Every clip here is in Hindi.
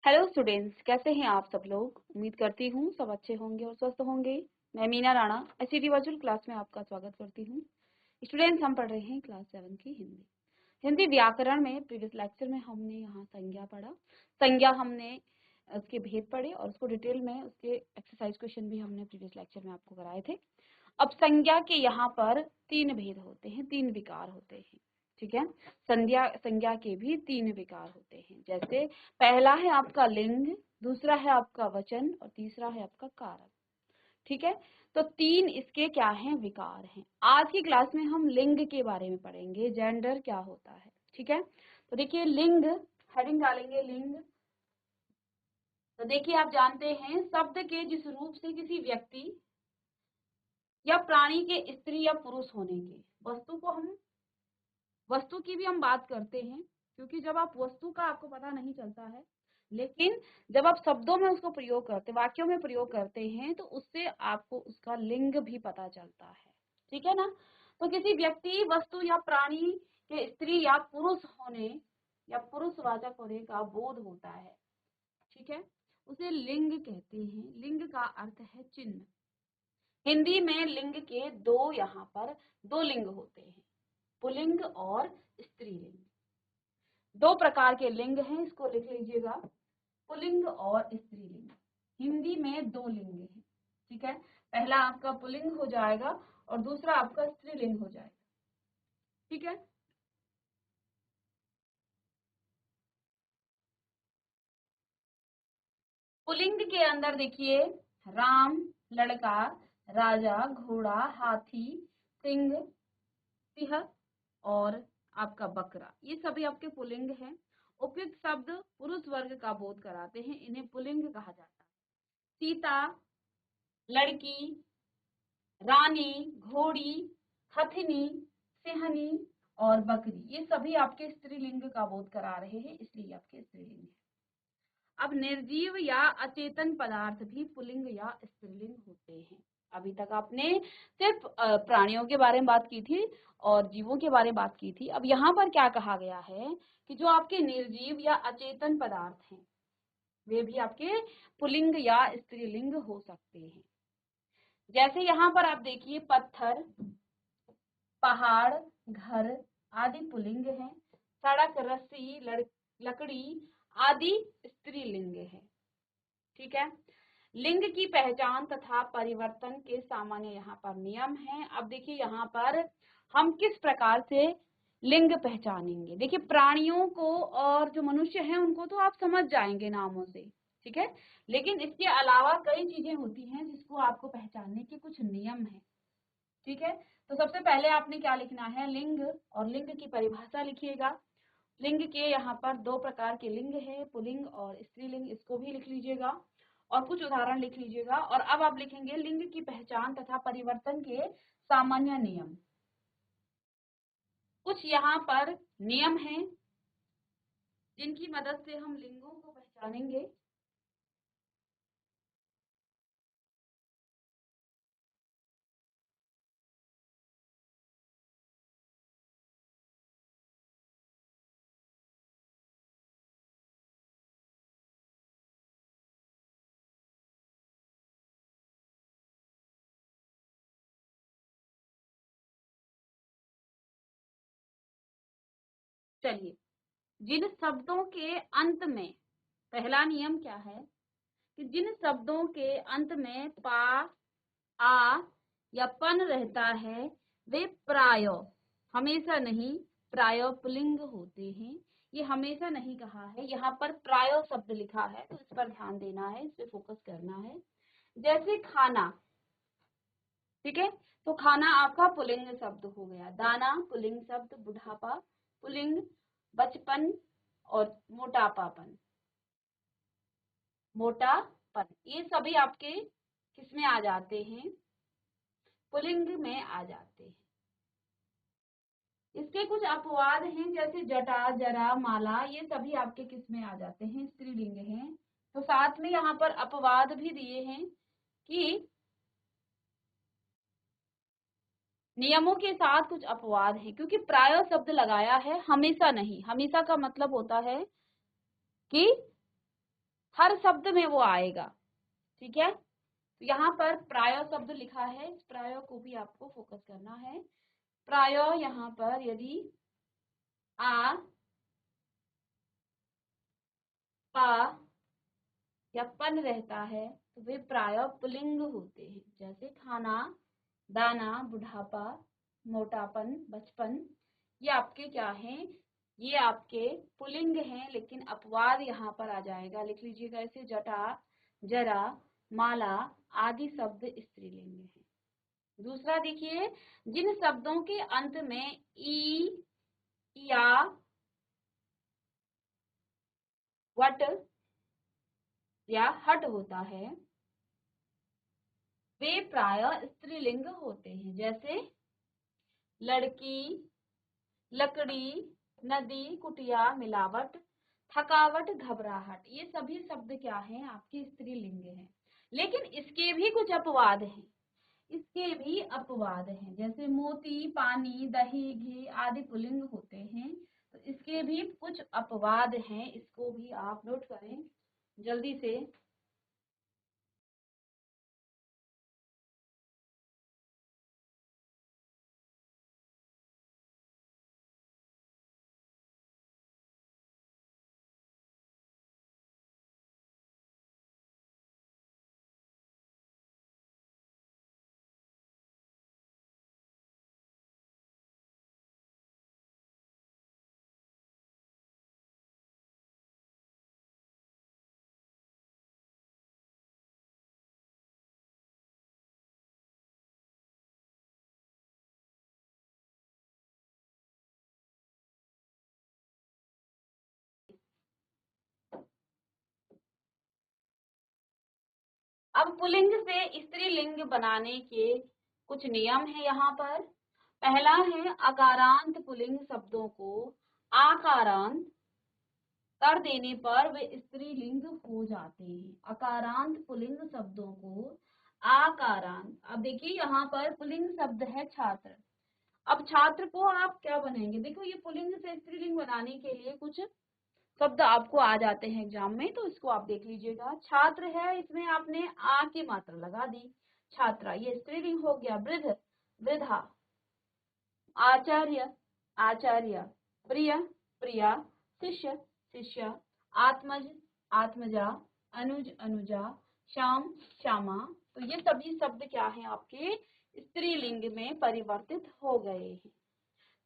हेलो स्टूडेंट्स, कैसे हैं आप सब लोग। उम्मीद करती हूँ सब अच्छे होंगे और स्वस्थ होंगे। मैं मीना राणा एचईडी वर्चुअल क्लास में आपका स्वागत करती हूँ। स्टूडेंट्स, हम पढ़ रहे हैं क्लास 7 की हिंदी व्याकरण में। प्रीवियस लेक्चर में हमने यहाँ संज्ञा पढ़ा। संज्ञा हमने उसके भेद पढ़े और उसको डिटेल में उसके एक्सरसाइज क्वेश्चन भी हमने प्रीवियस लेक्चर में आपको कराए थे। अब संज्ञा के यहाँ पर 3 भेद होते हैं, 3 विकार होते हैं। ठीक है, संज्ञा के भी 3 विकार होते हैं। जैसे पहला है आपका लिंग, दूसरा है आपका वचन और तीसरा है आपका कारक। ठीक है, तो 3 इसके क्या हैं, विकार हैं। आज की क्लास में हम लिंग के बारे में पढ़ेंगे, जेंडर क्या होता है। ठीक है, तो देखिए लिंग, हेडिंग डालेंगे लिंग। तो देखिए आप जानते हैं शब्द के जिस रूप से किसी व्यक्ति या प्राणी के स्त्री या पुरुष होने के, वस्तु की भी हम बात करते हैं, क्योंकि जब आप वस्तु का आपको पता नहीं चलता है, लेकिन जब आप शब्दों में उसको प्रयोग करते, वाक्यों में प्रयोग करते हैं, तो उससे आपको उसका लिंग भी पता चलता है। ठीक है ना। तो किसी व्यक्ति, वस्तु या प्राणी के स्त्री या पुरुष होने या पुरुषवाचक होने का बोध होता है, ठीक है, उसे लिंग कहते हैं। लिंग का अर्थ है चिन्ह। हिंदी में लिंग के यहाँ पर दो लिंग होते हैं, पुल्लिंग और स्त्रीलिंग। 2 प्रकार के लिंग हैं, इसको लिख लीजिएगा, पुल्लिंग और स्त्रीलिंग। हिंदी में 2 लिंग हैं। ठीक है, पहला आपका पुल्लिंग हो जाएगा और दूसरा आपका स्त्रीलिंग हो जाएगा। ठीक है, पुल्लिंग के अंदर देखिए राम, लड़का, राजा, घोड़ा, हाथी, सिंह, सिंह और आपका बकरा, ये सभी आपके पुल्लिंग हैं। उपयुक्त शब्द पुरुष वर्ग का बोध कराते हैं, इन्हें पुल्लिंग कहा जाता है। सीता, लड़की, रानी, घोड़ी, हथिनी, सिंहनी और बकरी, ये सभी आपके स्त्रीलिंग का बोध करा रहे हैं, इसलिए आपके स्त्रीलिंग है। अब निर्जीव या अचेतन पदार्थ भी पुल्लिंग या स्त्रीलिंग होते हैं। अभी तक आपने सिर्फ प्राणियों के बारे में बात की थी और जीवों के बारे में बात की थी। अब यहाँ पर क्या कहा गया है कि जो आपके निर्जीव या अचेतन पदार्थ हैं, वे भी आपके पुल्लिंग या स्त्रीलिंग हो सकते हैं। जैसे यहाँ पर आप देखिए पत्थर, पहाड़, घर आदि पुल्लिंग हैं। सड़क, रस्सी, लकड़ी आदि स्त्रीलिंग है। ठीक है, लिंग की पहचान तथा परिवर्तन के सामान्य यहाँ पर नियम हैं। अब देखिए यहाँ पर हम किस प्रकार से लिंग पहचानेंगे। देखिए प्राणियों को और जो मनुष्य हैं उनको तो आप समझ जाएंगे नामों से, ठीक है, लेकिन इसके अलावा कई चीजें होती हैं जिसको आपको पहचानने के कुछ नियम हैं। ठीक है, तो सबसे पहले आपने क्या लिखना है, लिंग, और लिंग की परिभाषा लिखिएगा। लिंग के यहाँ पर 2 प्रकार के लिंग है, पुल्लिंग और स्त्रीलिंग, इसको भी लिख लीजिएगा और कुछ उदाहरण लिख लीजिएगा। और अब आप लिखेंगे लिंग की पहचान तथा परिवर्तन के सामान्य नियम। कुछ यहाँ पर नियम हैं जिनकी मदद से हम लिंगों को पहचानेंगे। चलिए, जिन शब्दों के अंत में, पहला नियम क्या है कि जिन शब्दों के अंत में पा, आ या पन रहता है, वे प्राय, हमेशा नहीं, प्राय पुल्लिंग होते हैं। ये हमेशा नहीं कहा है, यहाँ पर प्राय शब्द लिखा है, तो इस पर ध्यान देना है, इस पे फोकस करना है। जैसे खाना, ठीक है, तो खाना आपका पुल्लिंग शब्द हो गया। दाना पुल्लिंग शब्द, बुढ़ापा पुल्लिंग, बचपन और मोटापापन, मोटापन, ये सभी आपके किसमें आ जाते हैं, पुल्लिंग में आ जाते हैं। इसके कुछ अपवाद हैं, जैसे जटा, जरा, माला, ये सभी आपके किस में आ जाते हैं, स्त्रीलिंग हैं। तो साथ में यहाँ पर अपवाद भी दिए हैं कि नियमों के साथ कुछ अपवाद हैं, क्योंकि प्राय शब्द लगाया है, हमेशा नहीं। हमेशा का मतलब होता है कि हर शब्द में वो आएगा। ठीक है, तो यहाँ पर प्राय शब्द लिखा है, इस प्राय को भी आपको फोकस करना है। प्राय यहाँ पर यदि आ, पा या पन रहता है तो वे प्राय पुल्लिंग होते हैं। जैसे खाना, दाना, बुढ़ापा, मोटापन, बचपन, ये आपके क्या हैं, ये आपके पुल्लिंग हैं, लेकिन अपवाद यहाँ पर आ जाएगा। लिख लीजिएगा ऐसे, जटा, जरा, माला आदि शब्द स्त्रीलिंग हैं। दूसरा देखिए, जिन शब्दों के अंत में ई, या, वट या हट होता है वे प्राय स्त्रीलिंग होते हैं। जैसे लड़की, लकड़ी, नदी, कुटिया, मिलावट, थकावट, घबराहट, ये सभी शब्द क्या हैं, आपकी स्त्रीलिंग हैं। लेकिन इसके भी कुछ अपवाद हैं, इसके भी अपवाद हैं। जैसे मोती, पानी, दही, घी आदि पुल्लिंग होते हैं, तो इसके भी कुछ अपवाद हैं, इसको भी आप नोट करें जल्दी से। अब पुल्लिंग से स्त्रीलिंग बनाने के कुछ नियम है यहाँ पर। पहला है, अकारांत पुल्लिंग शब्दों को आकारांत कर देने पर वे स्त्रीलिंग हो जाते हैं। अकारांत पुल्लिंग शब्दों को आकारांत, अब देखिए यहाँ पर पुल्लिंग शब्द है छात्र। अब छात्र को आप क्या बनाएंगे, देखो ये पुल्लिंग से स्त्रीलिंग बनाने के लिए कुछ शब्द आपको आ जाते हैं एग्जाम में, तो इसको आप देख लीजिएगा। छात्र है, इसमें आपने आ की मात्रा लगा दी, छात्रा, ये स्त्रीलिंग हो गया। वृद्ध, वृद्धा, आचार्य, आचार्य, प्रिय, प्रिया, शिष्य, शिष्या, आत्मज, आत्मजा, अनुज, अनुजा, श्याम, श्यामा, तो ये सभी शब्द क्या हैं, आपके स्त्रीलिंग में परिवर्तित हो गए हैं।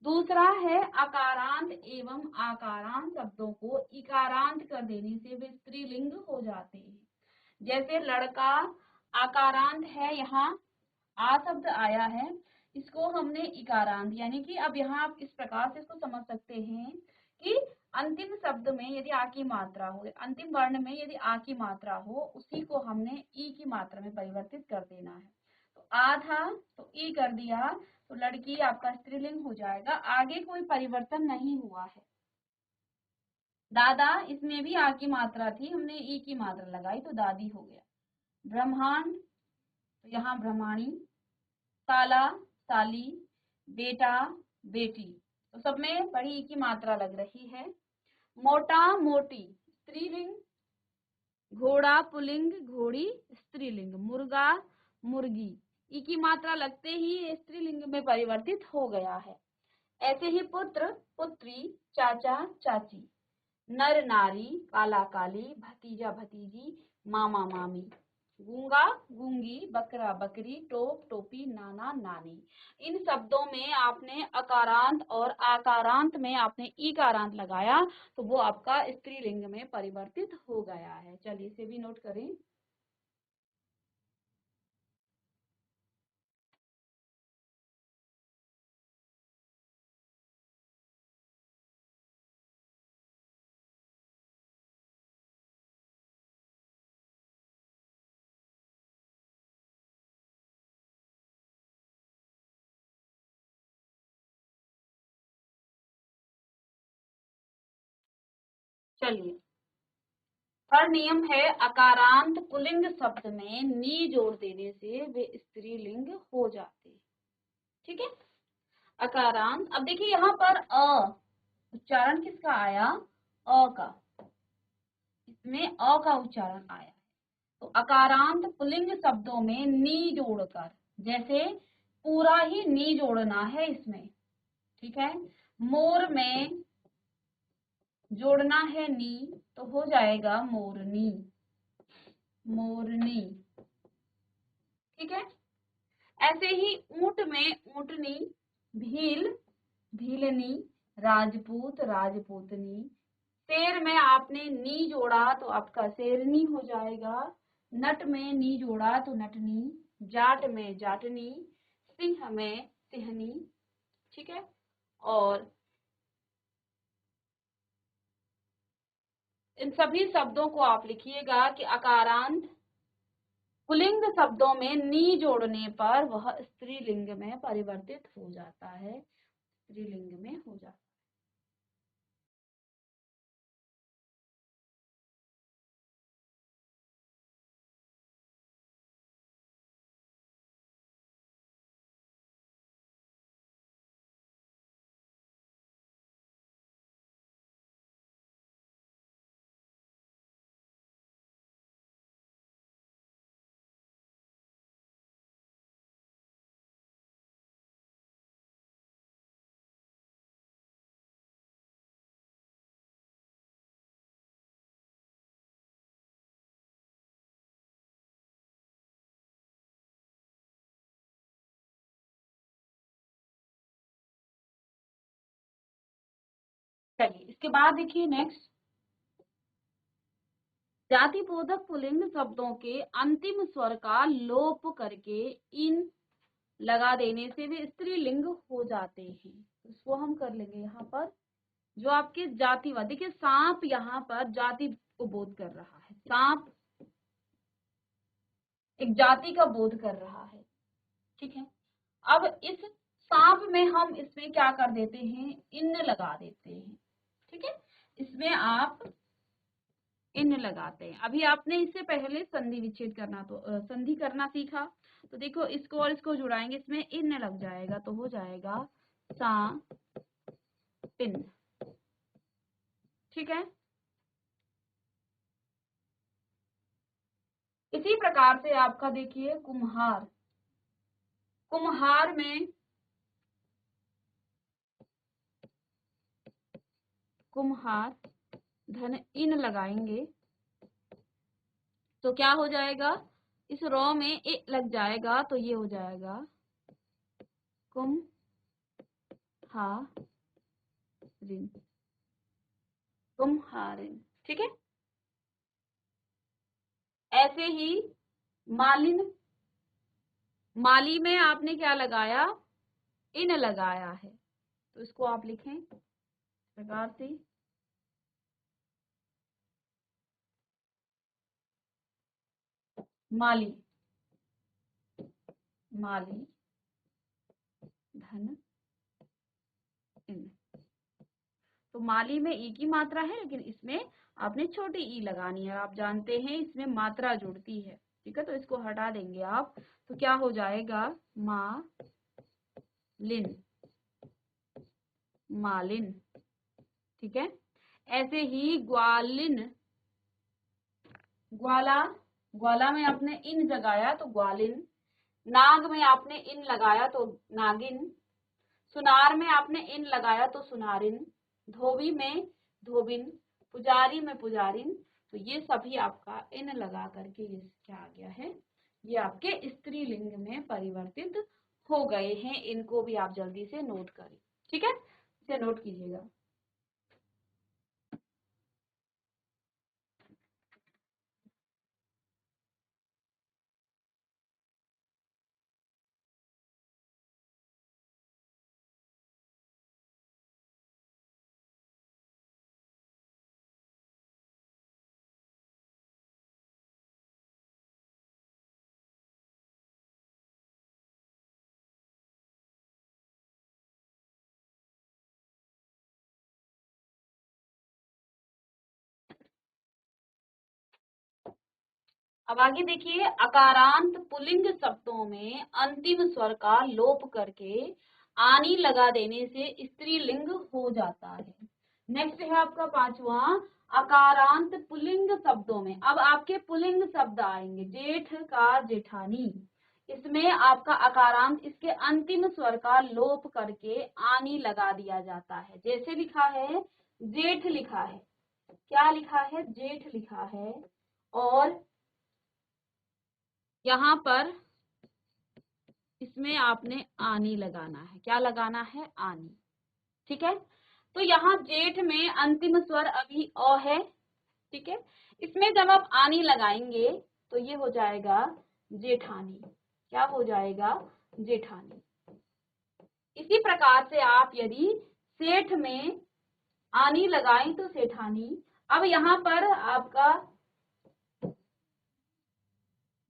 दूसरा है, अकारांत एवं आकारांत शब्दों को इकारांत कर देने से वे स्त्रीलिंग हो जाते हैं। जैसे लड़का आकारांत है, यहाँ आ शब्द आया है, इसको हमने इकारांत, यानी कि अब यहाँ आप इस प्रकार से इसको समझ सकते हैं कि अंतिम शब्द में यदि आ की मात्रा हो, अंतिम वर्ण में यदि आ की मात्रा हो, उसी को हमने ई की मात्रा में परिवर्तित कर देना है। तो आ था तो ई कर दिया, तो लड़की आपका स्त्रीलिंग हो जाएगा, आगे कोई परिवर्तन नहीं हुआ है। दादा, इसमें भी आ की मात्रा थी, हमने ई की मात्रा लगाई तो दादी हो गया। ब्रह्मांड, तो यहाँ ब्रह्माणी, साला, साली, बेटा, बेटी, तो सब में बड़ी ई की मात्रा लग रही है। मोटा, मोटी, स्त्रीलिंग। घोड़ा पुल्लिंग, घोड़ी स्त्रीलिंग। मुर्गा, मुर्गी, ई की मात्रा लगते ही स्त्रीलिंग में परिवर्तित हो गया है। ऐसे ही पुत्र, पुत्री, चाचा, चाची, नर, नारी, काला, काली, भतीजा, भतीजी, मामा, मामी, गूंगा, गूंगी, बकरा, बकरी, टोप, टोपी, नाना, नानी। इन शब्दों में आपने अकारांत और आकारांत में आपने ईकारांत लगाया, तो वो आपका स्त्रीलिंग में परिवर्तित हो गया है। चलिए इसे भी नोट करें। चलिए, हर नियम है, अकारांत पुल्लिंग शब्द में नी जोड़ देने से वे स्त्रीलिंग हो जाते हैं। ठीक है, अकारांत। अब देखिए यहाँ पर अ, उच्चारण किसका आया, अ का। इसमें अ का उच्चारण आया है। तो अकारांत पुल्लिंग शब्दों में नी जोड़कर, जैसे पूरा ही नी जोड़ना है इसमें, ठीक है। मोर में जोड़ना है नी तो हो जाएगा मोरनी, मोरनी, ठीक है। ऐसे ही ऊंट में ऊंटनी, भील भीलनी, राजपूत राजपूतनी। शेर में आपने नी जोड़ा तो आपका शेरनी हो जाएगा, नट में नी जोड़ा तो नटनी, जाट में जाटनी, सिंह में सिंहनी, ठीक है। और इन सभी शब्दों को आप लिखिएगा कि अकारांत पुल्लिंग शब्दों में नी जोड़ने पर वह स्त्रीलिंग में परिवर्तित हो जाता है, स्त्रीलिंग में हो जाता है। चलिए इसके बाद देखिए नेक्स्ट, जाति बोधक पुल्लिंग शब्दों के अंतिम स्वर का लोप करके इन लगा देने से वे स्त्रीलिंग हो जाते हैं। इसको हम कर लेंगे यहाँ पर, जो आपके जातिवाद, देखिए सांप यहाँ पर जाति को बोध कर रहा है, सांप एक जाति का बोध कर रहा है, ठीक है। अब इस सांप में हम इसमें क्या कर देते हैं, इन लगा देते हैं, ठीक है। इसमें आप इन लगाते हैं। अभी आपने इससे पहले संधि विच्छेद करना, तो संधि करना सीखा, तो देखो इसको और इसको जुड़ाएंगे, इसमें इन लग जाएगा तो हो जाएगा सा पिन, ठीक है। इसी प्रकार से आपका देखिए कुम्हार, कुम्हार में कुम्हार धन इन लगाएंगे तो क्या हो जाएगा, इस रॉ में ए लग जाएगा तो ये हो जाएगा कुम हा रिन, कुम्हारिन, ठीक है। ऐसे ही मालिन, माली में आपने क्या लगाया, इन लगाया है, तो इसको आप लिखें इस प्रकार से, माली, माली धन इन। तो माली में ई की मात्रा है, लेकिन इसमें आपने छोटी ई लगानी है, आप जानते हैं इसमें मात्रा जुड़ती है, ठीक है। तो इसको हटा देंगे आप, तो क्या हो जाएगा मा लिन, मालिन, ठीक है। ऐसे ही ग्वालिन, ग्वाला, ग्वाला में आपने इन जगाया तो ग्वालिन, नाग में आपने इन लगाया तो नागिन, सुनार में आपने इन लगाया तो सुनारिन, धोबी में धोबिन, पुजारी में पुजारिन। तो ये सभी आपका इन लगा करके ये क्या आ गया है, ये आपके स्त्रीलिंग में परिवर्तित हो गए हैं। इनको भी आप जल्दी से नोट करें, ठीक है, इसे नोट कीजिएगा। अब आगे देखिए, अकारांत पुल्लिंग शब्दों में अंतिम स्वर का लोप करके आनी लगा देने से स्त्रीलिंग हो जाता है। नेक्स्ट है आपका पांचवा, अकारांत पुल्लिंग शब्दों में। अब आपके पुल्लिंग शब्द आएंगे, जेठ का जेठानी, इसमें आपका अकारांत इसके अंतिम स्वर का लोप करके आनी लगा दिया जाता है। जैसे लिखा है जेठ लिखा है, क्या लिखा है, जेठ लिखा है, और यहाँ पर इसमें आपने आनी लगाना है, क्या लगाना है, आनी। ठीक है, तो यहाँ जेठ में अंतिम स्वर अभी अ है, ठीक है, इसमें जब आप आनी लगाएंगे तो ये हो जाएगा जेठानी, क्या हो जाएगा, जेठानी। इसी प्रकार से आप यदि सेठ में आनी लगाएं तो सेठानी। अब यहाँ पर आपका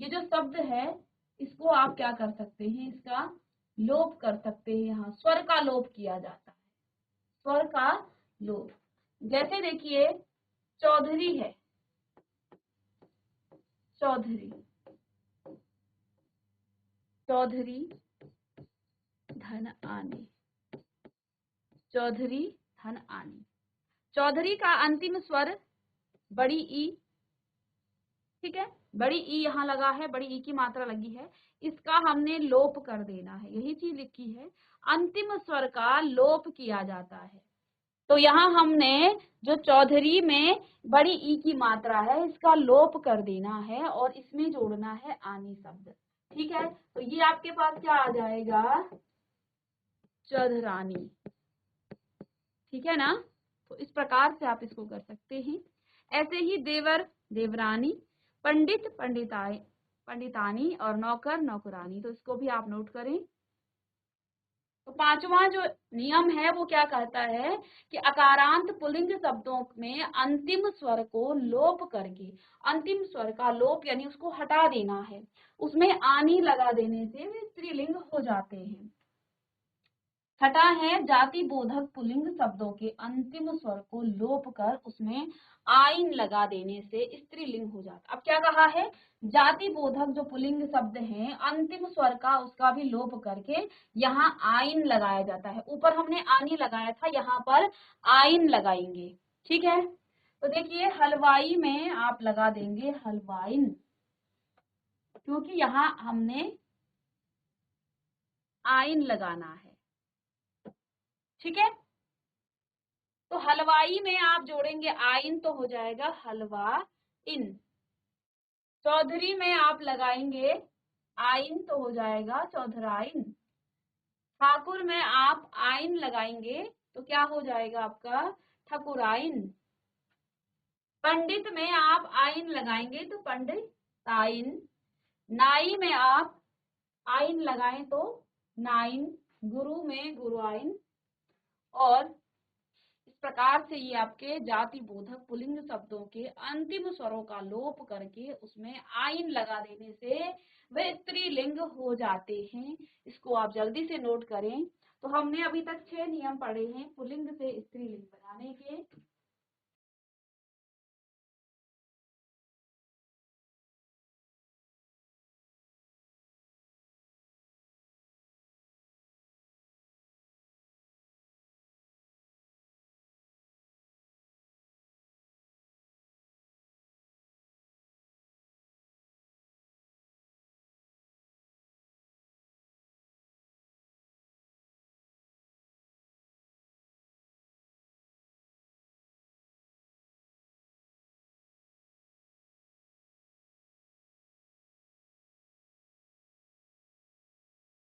ये जो शब्द है इसको आप क्या कर सकते हैं, इसका लोप कर सकते हैं, यहाँ स्वर का लोप किया जाता है, स्वर का लोप। जैसे देखिए चौधरी है, चौधरी, चौधरी धन आने, चौधरी धन आने। चौधरी का अंतिम स्वर बड़ी ई, ठीक है, बड़ी ई यहाँ लगा है, बड़ी ई की मात्रा लगी है, इसका हमने लोप कर देना है, यही चीज लिखी है, अंतिम स्वर का लोप किया जाता है। तो यहाँ हमने जो चौधरी में बड़ी ई की मात्रा है इसका लोप कर देना है और इसमें जोड़ना है आनी शब्द। ठीक है, तो ये आपके पास क्या आ जाएगा, चौधरानी। ठीक है ना, तो इस प्रकार से आप इसको कर सकते हैं। ऐसे ही देवर देवरानी, पंडित पंडिताई पंडितानी, और नौकर नौकरानी, तो इसको भी आप नोट करें। तो पांचवा जो नियम है वो क्या कहता है कि अकारांत पुल्लिंग शब्दों में अंतिम स्वर को लोप करके, अंतिम स्वर का लोप यानी उसको हटा देना है, उसमें आनी लगा देने से वे स्त्रीलिंग हो जाते हैं। छठा है जाति बोधक पुल्लिंग शब्दों के अंतिम स्वर को लोप कर उसमें आइन लगा देने से स्त्रीलिंग हो जाता। अब क्या कहा है, जाति बोधक जो पुल्लिंग शब्द हैं अंतिम स्वर का उसका भी लोप करके यहाँ आइन लगाया जाता है। ऊपर हमने आनी लगाया था, यहाँ पर आइन लगाएंगे। ठीक है, तो देखिए हलवाई में आप लगा देंगे हलवाइन, क्योंकि यहाँ हमने आइन लगाना है। ठीक है, तो हलवाई में आप जोड़ेंगे आइन तो हो जाएगा हलवा इन। चौधरी में आप लगाएंगे आइन तो हो जाएगा चौधराइन। ठाकुर में आप आइन लगाएंगे तो क्या हो जाएगा आपका ठकुराइन। पंडित में आप आइन लगाएंगे तो पंडिताइन। नाई में आप आइन लगाएं तो नाइन। गुरु में गुरुआइन। और इस प्रकार से ये आपके जाति बोधक पुल्लिंग शब्दों के अंतिम स्वरों का लोप करके उसमें आइन लगा देने से वे स्त्रीलिंग हो जाते हैं। इसको आप जल्दी से नोट करें। तो हमने अभी तक 6 नियम पढ़े हैं पुल्लिंग से स्त्रीलिंग बनाने के।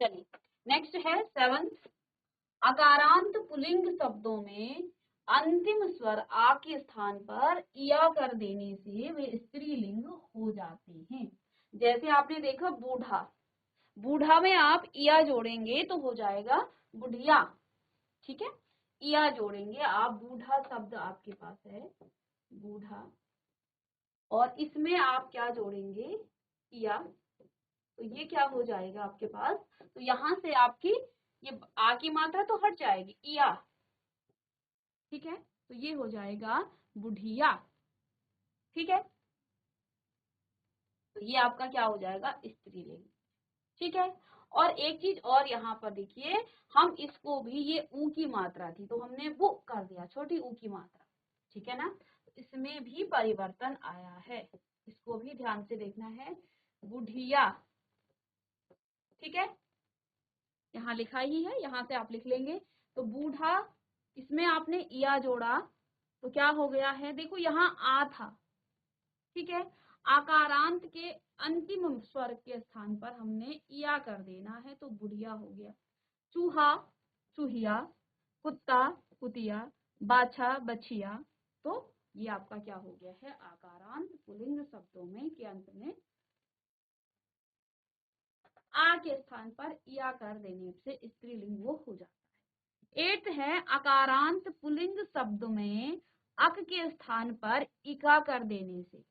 चलिए नेक्स्ट है 7th, अकारांत पुल्लिंग शब्दों में अंतिम स्वर आ के स्थान पर इया कर देने से वे स्त्रीलिंग हो जाते हैं। जैसे आपने देखा बूढ़ा, बूढ़ा में आप इया जोड़ेंगे तो हो जाएगा बुढ़िया। ठीक है, इया जोड़ेंगे आप, बूढ़ा शब्द आपके पास है बूढ़ा, और इसमें आप क्या जोड़ेंगे इया, तो ये क्या हो जाएगा आपके पास, तो यहाँ से आपकी ये आ की मात्रा तो हट जाएगी, इया। ठीक है, तो ये हो जाएगा बुढ़िया। ठीक है, तो ये आपका क्या हो जाएगा स्त्रीलिंग। ठीक है, और एक चीज और यहाँ पर देखिए, हम इसको भी, ये ऊ की मात्रा थी तो हमने वो कर दिया, छोटी ऊ की मात्रा, ठीक है ना। इसमें भी परिवर्तन आया है, इसको भी ध्यान से देखना है। बुढ़िया, ठीक है, यहाँ लिखा ही है, यहाँ से आप लिख लेंगे। तो बूढ़ा, इसमें आपने इया जोड़ा तो क्या हो गया है, देखो यहाँ आ था, ठीक है, आकारांत के अंतिम स्वर के स्थान पर हमने इया कर देना है तो बुढ़िया हो गया। चूहा, चूहिया, कुत्ता, कुतिया, बाछा, बछिया, तो ये आपका क्या हो गया है, आकारांत पुल्लिंग शब्दों में के अंत में आ के स्थान पर इया कर देने से स्त्रीलिंग वो हो जाता है। 8 है, अकारांत पुल्लिंग शब्द में अक के स्थान पर इका कर देने से,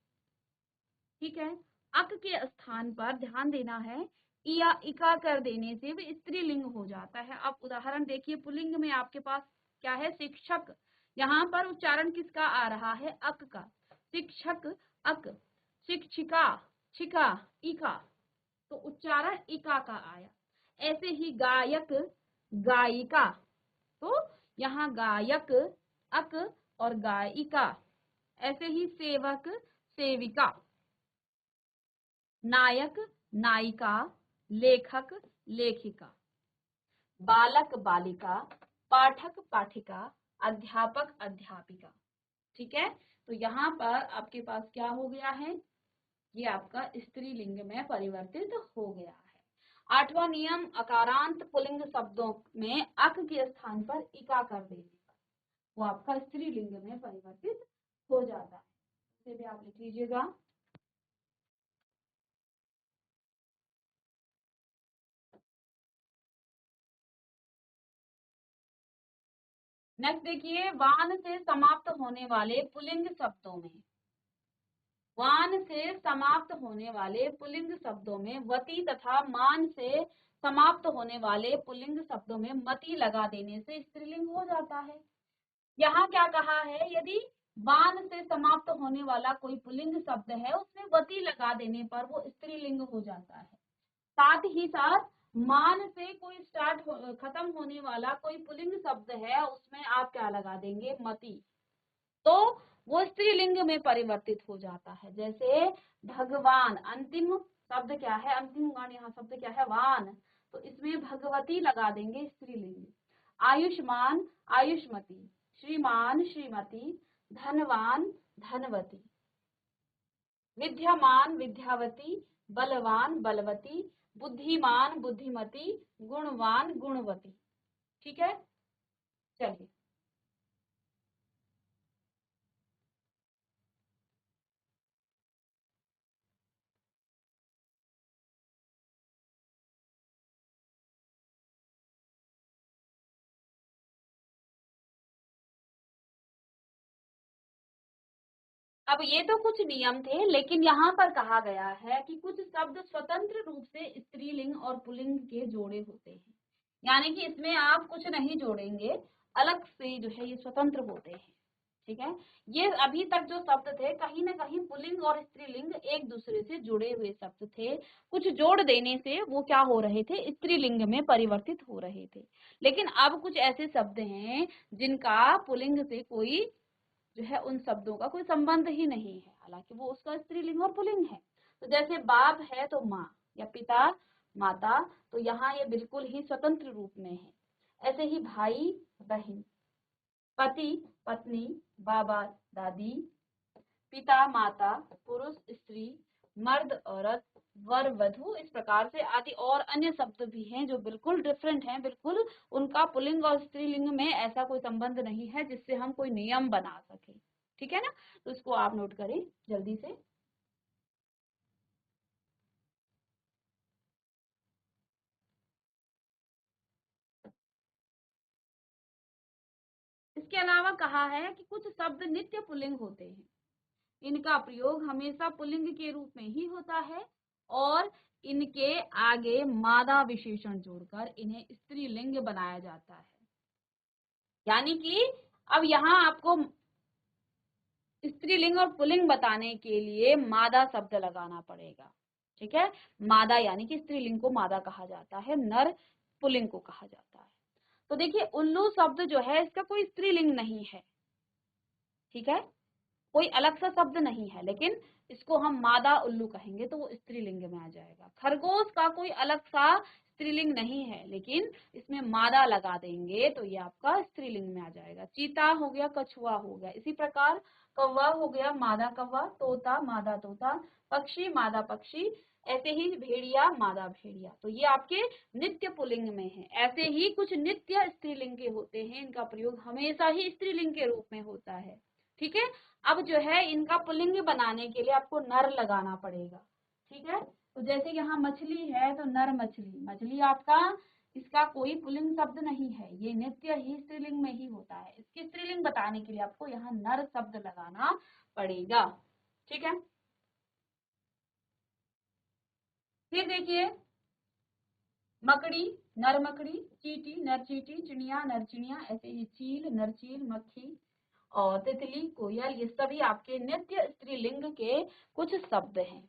ठीक है, अक के स्थान पर ध्यान देना है, इया इका कर देने से भी स्त्रीलिंग हो जाता है। अब उदाहरण देखिए, पुल्लिंग में आपके पास क्या है, शिक्षक, यहाँ पर उच्चारण किसका आ रहा है, अक का, शिक्षक अक, शिक्षिका छिका इका, तो उच्चारण इका का आया। ऐसे ही गायक गायिका, तो यहाँ गायक अक और गायिका। ऐसे ही सेवक सेविका, नायक नायिका, लेखक लेखिका, बालक बालिका, पाठक पाठिका, अध्यापक अध्यापिका, ठीक है। तो यहाँ पर आपके पास क्या हो गया है, ये आपका स्त्रीलिंग में परिवर्तित हो गया है। 8वां नियम, अकारांत पुल्लिंग शब्दों में अक के स्थान पर इका कर देने पर वो आपका स्त्रीलिंग में परिवर्तित हो जाता है। इसे भी आप लिख लीजिएगा। नेक्स्ट देखिए, वान से समाप्त होने वाले पुल्लिंग शब्दों में, वान से समाप्त होने वाले पुल्लिंग शब्दों में वती तथा मान से समाप्त होने वाले पुल्लिंग शब्दों में मति लगा देने से स्त्रीलिंग हो जाता है। यहाँ क्या कहा है, यदि वान से समाप्त होने वाला कोई पुल्लिंग शब्द है उसमें वती लगा देने पर वो स्त्रीलिंग हो जाता है। साथ ही साथ मान से कोई खत्म होने वाला कोई पुल्लिंग शब्द है उसमें आप क्या लगा देंगे, मति, तो वो स्त्रीलिंग में परिवर्तित हो जाता है। जैसे भगवान, अंतिम शब्द क्या है, अंतिम गण यहाँ शब्द क्या है, वान, तो इसमें भगवती लगा देंगे, स्त्रीलिंग। आयुष्मान आयुष्मती, श्रीमान श्रीमती, धनवान धनवती, विद्यमान विद्यावती, बलवान बलवती, बुद्धिमान बुद्धिमती, गुणवान गुणवती, ठीक है। चलिए, अब ये तो कुछ नियम थे, लेकिन यहाँ पर कहा गया है कि कुछ शब्द स्वतंत्र रूप से स्त्रीलिंग और पुल्लिंग के जोड़े होते हैं, यानी कि इसमें आप कुछ नहीं जोड़ेंगे, अलग से जो है ये स्वतंत्र होते हैं, ठीक है। ये अभी तक जो शब्द थे कहीं ना कहीं पुल्लिंग और स्त्रीलिंग एक दूसरे से जुड़े हुए शब्द थे, कुछ जोड़ देने से वो क्या हो रहे थे, स्त्रीलिंग में परिवर्तित हो रहे थे। लेकिन अब कुछ ऐसे शब्द हैं जिनका पुल्लिंग से कोई जो है उन शब्दों का कोई संबंध ही नहीं है, हालांकि वो उसका स्त्रीलिंग और पुल्लिंग है। तो जैसे बाप है तो माँ, या पिता माता, तो यहाँ ये बिल्कुल ही स्वतंत्र रूप में है। ऐसे ही भाई बहन, पति पत्नी, बाबा दादी, पिता माता, पुरुष स्त्री, मर्द औरत, वर वधु, इस प्रकार से आदि और अन्य शब्द भी हैं जो बिल्कुल डिफरेंट हैं, बिल्कुल उनका पुल्लिंग और स्त्रीलिंग में ऐसा कोई संबंध नहीं है जिससे हम कोई नियम बना सके, ठीक है ना। तो इसको आप नोट करें जल्दी से। इसके अलावा कहा है कि कुछ शब्द नित्य पुल्लिंग होते हैं, इनका प्रयोग हमेशा पुल्लिंग के रूप में ही होता है और इनके आगे मादा विशेषण जोड़कर इन्हें स्त्रीलिंग बनाया जाता है। यानी कि अब यहाँ आपको स्त्रीलिंग और पुल्लिंग बताने के लिए मादा शब्द लगाना पड़ेगा, ठीक है। मादा यानी कि स्त्रीलिंग को मादा कहा जाता है, नर पुल्लिंग को कहा जाता है। तो देखिए उल्लू शब्द जो है इसका कोई स्त्रीलिंग नहीं है, ठीक है, कोई अलग सा शब्द नहीं है, लेकिन इसको हम मादा उल्लू कहेंगे तो वो स्त्रीलिंग में आ जाएगा। खरगोश का कोई अलग सा स्त्रीलिंग नहीं है, लेकिन इसमें मादा लगा देंगे तो ये आपका स्त्रीलिंग में आ जाएगा। चीता हो गया, कछुआ हो गया, इसी प्रकार कौवा हो गया मादा कौवा, तोता मादा तोता, पक्षी मादा पक्षी, ऐसे ही भेड़िया मादा भेड़िया। तो ये आपके नित्य पुल्लिंग में है। ऐसे ही कुछ नित्य स्त्रीलिंग के होते हैं, इनका प्रयोग हमेशा ही स्त्रीलिंग के रूप में होता है, ठीक है। अब जो है इनका पुल्लिंग बनाने के लिए आपको नर लगाना पड़ेगा, ठीक है। तो जैसे यहाँ मछली है तो नर मछली, मछली आपका इसका कोई पुल्लिंग शब्द नहीं है, ये नित्य ही स्त्रीलिंग में ही होता है। इसकी स्त्रीलिंग बताने के लिए आपको यहाँ नर शब्द लगाना पड़ेगा, ठीक है। फिर देखिए मकड़ी, नर मकड़ी, चींटी, नर चींटी, चिड़िया, नर चिड़िया, ऐसे ही चील, नर चील, मक्खी और तितली, कोयल, ये सभी आपके नित्य स्त्रीलिंग के कुछ शब्द हैं,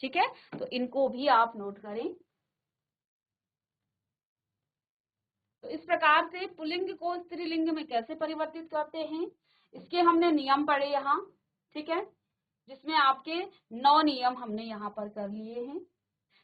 ठीक है। तो इनको भी आप नोट करें। तो इस प्रकार से पुल्लिंग को स्त्रीलिंग में कैसे परिवर्तित करते हैं, इसके हमने नियम पढ़े यहाँ, ठीक है, जिसमें आपके 9 नियम हमने यहाँ पर कर लिए हैं।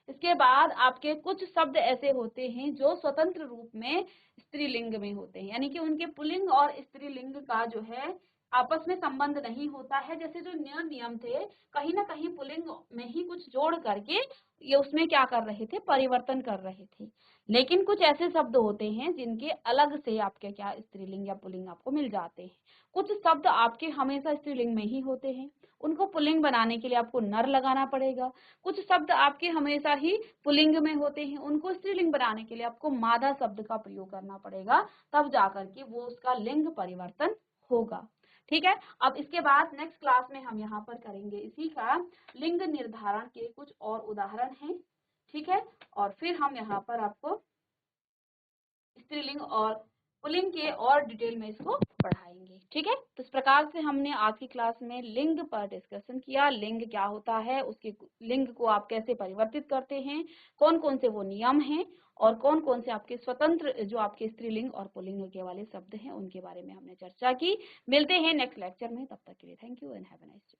इसके बाद आपके कुछ शब्द ऐसे होते हैं जो स्वतंत्र रूप में स्त्रीलिंग में होते हैं, यानी कि उनके पुल्लिंग और स्त्रीलिंग का जो है आपस में संबंध नहीं होता है। जैसे जो नियम थे कहीं ना कहीं पुल्लिंग में ही कुछ जोड़ करके ये उसमें क्या कर रहे थे, परिवर्तन कर रहे थे। लेकिन कुछ ऐसे शब्द होते हैं जिनके अलग से आपके क्या स्त्रीलिंग या पुल्लिंग आपको मिल जाते हैं। कुछ शब्द आपके हमेशा स्त्रीलिंग में ही होते हैं, उनको पुल्लिंग बनाने के लिए आपको नर लगाना पड़ेगा। कुछ शब्द आपके हमेशा ही पुल्लिंग में होते हैं, उनको स्त्रीलिंग बनाने के लिए आपको मादा शब्द का प्रयोग करना पड़ेगा, तब जाकर के वो उसका लिंग परिवर्तन होगा, ठीक है। अब इसके बाद नेक्स्ट क्लास में हम यहाँ पर करेंगे इसी का लिंग निर्धारण के कुछ और उदाहरण हैं, ठीक है। और फिर हम यहाँ पर आपको स्त्रीलिंग और पुल्लिंग के और डिटेल में इसको पढ़ाएंगे, ठीक है। तो इस प्रकार से हमने आज की क्लास में लिंग पर डिस्कशन किया। लिंग क्या होता है, उसके लिंग को आप कैसे परिवर्तित करते हैं, कौन कौन से वो नियम हैं और कौन कौन से आपके स्वतंत्र जो आपके स्त्रीलिंग और पुल्लिंग के वाले शब्द हैं उनके बारे में हमने चर्चा की। मिलते हैं नेक्स्ट लेक्चर में, तब तक के लिए thank you and have a nice day.